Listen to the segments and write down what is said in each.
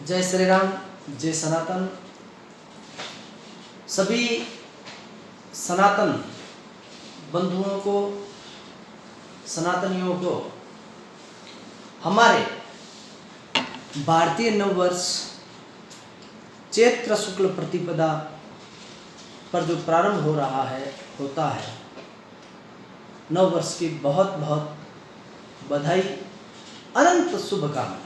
जय श्री राम, जय सनातन। सभी सनातन बंधुओं को, सनातनियों को हमारे भारतीय नववर्ष चैत्र शुक्ल प्रतिपदा पर जो प्रारंभ हो रहा है, होता है, नववर्ष की बहुत बहुत बधाई, अनंत शुभकामनाएं।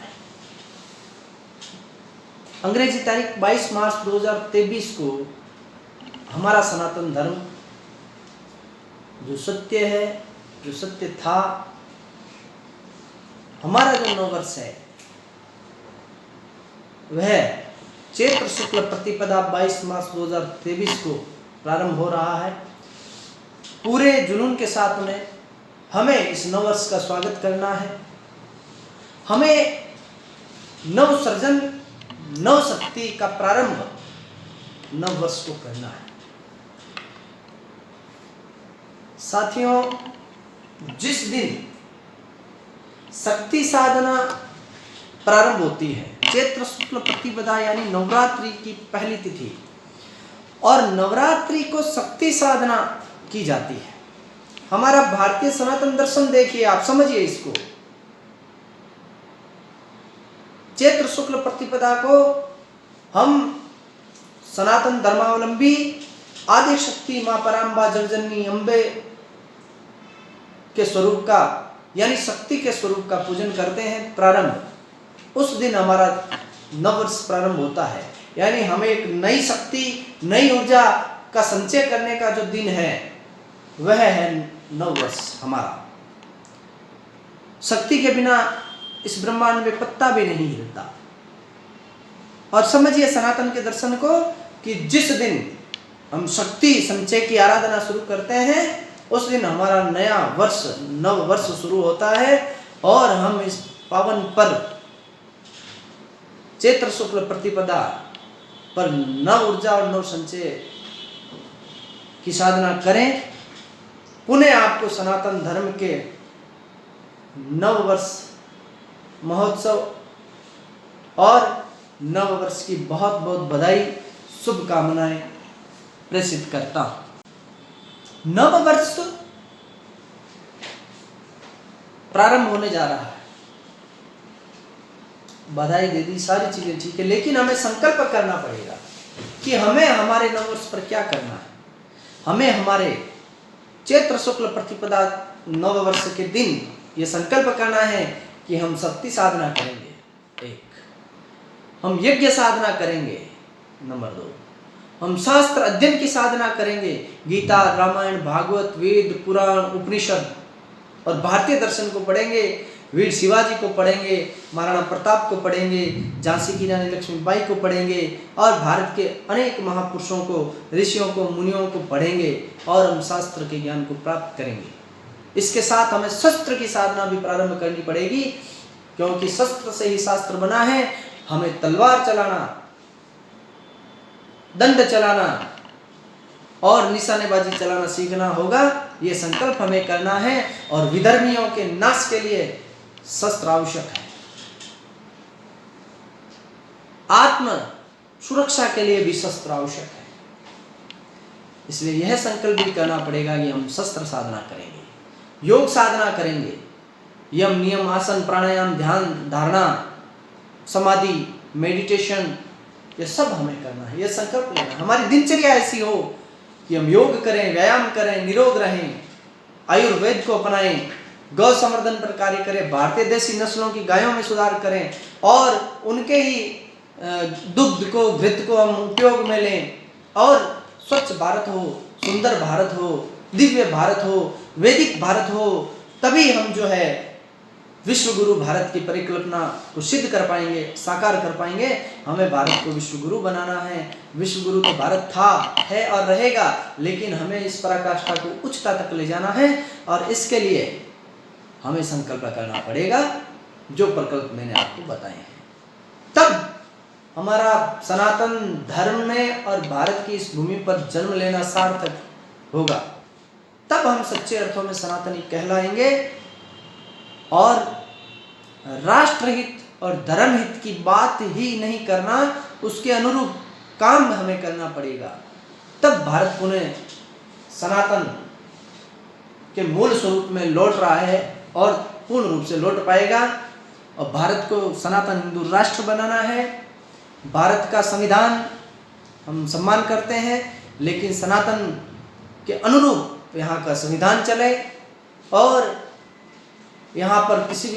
अंग्रेजी तारीख 22 मार्च 2023 को हमारा सनातन धर्म जो सत्य है, जो सत्य था, हमारा जो नववर्ष है वह चैत्र शुक्ल प्रतिपदा 22 मार्च 2023 को प्रारंभ हो रहा है। पूरे जुनून के साथ में हमें इस नववर्ष का स्वागत करना है। हमें नव सृजन, नव शक्ति का प्रारंभ नववर्ष को करना है। साथियों, जिस दिन शक्ति साधना प्रारंभ होती है, चैत्र शुक्ल प्रतिपदा यानी नवरात्रि की पहली तिथि, और नवरात्रि को शक्ति साधना की जाती है। हमारा भारतीय सनातन दर्शन देखिए, आप समझिए इसको। चैत्र शुक्ल प्रतिपदा को हम सनातन धर्मावलंबी आदि शक्ति मां पराम्बा जगजननी अम्बे के स्वरूप का यानी शक्ति के स्वरूप का पूजन करते हैं। प्रारंभ उस दिन हमारा नववर्ष प्रारंभ होता है, यानी हमें एक नई शक्ति, नई ऊर्जा का संचय करने का जो दिन है वह है नववर्ष हमारा। शक्ति के बिना इस ब्रह्मांड में पत्ता भी नहीं हिलता। और समझिए सनातन के दर्शन को कि जिस दिन हम शक्ति संचय की आराधना शुरू करते हैं, उस दिन हमारा नया वर्ष, नव वर्ष शुरू होता है। और हम इस पावन पर्व चैत्र शुक्ल प्रतिपदा पर नव ऊर्जा और नव संचय की साधना करें। पुनः आपको सनातन धर्म के नव वर्ष महोत्सव और नव वर्ष की बहुत बहुत बधाई, शुभकामनाएं प्रेषित करता हूं। नव वर्ष प्रारंभ होने जा रहा है, बधाई दे दी, सारी चीजें ठीक है, लेकिन हमें संकल्प करना पड़ेगा कि हमें हमारे नव वर्ष पर क्या करना है। हमें हमारे चैत्र शुक्ल प्रतिपदा नव वर्ष के दिन ये संकल्प करना है कि हम शक्ति साधना करेंगे, एक, हम यज्ञ साधना करेंगे, नंबर 2, हम शास्त्र अध्ययन की साधना करेंगे, गीता, रामायण, भागवत, वेद, पुराण, उपनिषद और भारतीय दर्शन को पढ़ेंगे, वीर शिवाजी को पढ़ेंगे, महाराणा प्रताप को पढ़ेंगे, झांसी की रानी लक्ष्मीबाई को पढ़ेंगे और भारत के अनेक महापुरुषों को, ऋषियों को, मुनियों को पढ़ेंगे और हम शास्त्र के ज्ञान को प्राप्त करेंगे। इसके साथ हमें शस्त्र की साधना भी प्रारंभ करनी पड़ेगी, क्योंकि शस्त्र से ही शास्त्र बना है। हमें तलवार चलाना, दंड चलाना और निशानेबाजी चलाना सीखना होगा। यह संकल्प हमें करना है। और विधर्मियों के नाश के लिए शस्त्र आवश्यक है, आत्म सुरक्षा के लिए भी शस्त्र आवश्यक है। इसलिए यह संकल्प भी करना पड़ेगा कि हम शस्त्र साधना करेंगे, योग साधना करेंगे, यम, नियम, आसन, प्राणायाम, ध्यान, धारणा, समाधि, मेडिटेशन, ये सब हमें करना है। यह संकल्प लेना, हमारी दिनचर्या ऐसी हो कि हम योग करें, व्यायाम करें, निरोग रहें, आयुर्वेद को अपनाएं, गौ संवर्धन पर कार्य करें, भारतीय देसी नस्लों की गायों में सुधार करें और उनके ही दुग्ध को, घृत को हम उपयोग में लें। और स्वच्छ भारत हो, सुंदर भारत हो, दिव्य भारत हो, वैदिक भारत हो, तभी हम जो है विश्व गुरु भारत की परिकल्पना को सिद्ध कर पाएंगे, साकार कर पाएंगे। हमें भारत को विश्व गुरु बनाना है। विश्व गुरु तो भारत था, है और रहेगा, लेकिन हमें इस पराकाष्ठा को उच्चता तक ले जाना है। और इसके लिए हमें संकल्प करना पड़ेगा, जो प्रकल्प मैंने आपको बताए हैं। तब हमारा सनातन धर्म में और भारत की इस भूमि पर जन्म लेना सार्थक होगा। तब हम सच्चे अर्थों में सनातनी कहलाएंगे और राष्ट्रहित और धर्म हित की बात ही नहीं करना, उसके अनुरूप काम हमें करना पड़ेगा। तब भारत पुनः सनातन के मूल स्वरूप में लौट रहा है और पूर्ण रूप से लौट पाएगा। और भारत को सनातन हिंदू राष्ट्र बनाना है। भारत का संविधान हम सम्मान करते हैं, लेकिन सनातन के अनुरूप यहाँ का संविधान चले और यहाँ पर किसी भी